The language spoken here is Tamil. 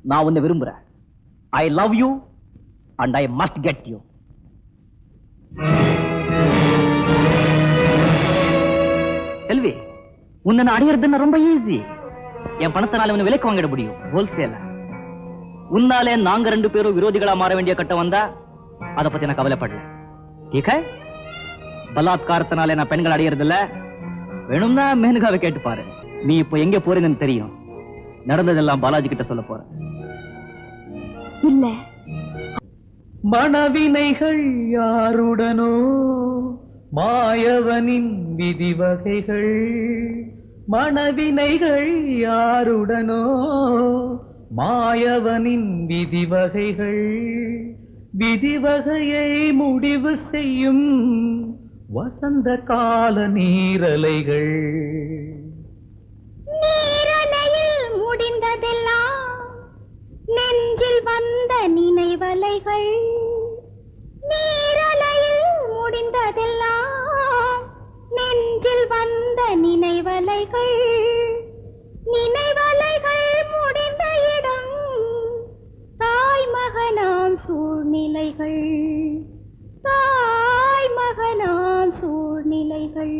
நான் உன்னை விரும்புறேன். I love you and I must get you. Selvi, உன்னை நான் அடையிறதுன்னு ரொம்ப ஈஸி. என் பணத்தினால உன்னை விலைக்கு வாங்கிட முடியும், ஹோல்சேல. உன்னாலே நாங்க 2 பேரும் விரோதிகளா மாற வேண்டிய கட்டம் வந்தா அதை பத்தி நான் கவலைப்படல. டீக்க பலாத்காரத்தினாலே நான் பெண்கள் அடையிறது இல்ல. வேணும்னா மேனுகாவை கேட்டு பாரு. நீ இப்ப எங்க போறீங்கன்னு தெரியும். நடந்ததெல்லாம் பாலாஜி கிட்ட சொல்ல போற. இல்ல, மனவினைகள் யாருடனோ மாயவனின் விதி வகைகள். மனவினைகள் யாருடனோ மாயவனின் விதி வகைகள். விதிவகையை முடிவு செய்யும் வசந்த கால நீரலைகள். நீரலையில் முடிந்ததெல்லாம் நெஞ்சில் வந்த நினைவலைகள். நீரலையில் முடிந்ததெல்லாம் நெஞ்சில் வந்த நினைவலைகள். நினைவலைகள் முடிந்த இடம் தாய் மகனாம் சூழ்நிலைகள். தாய் மகனாம் சூழ்நிலைகள்.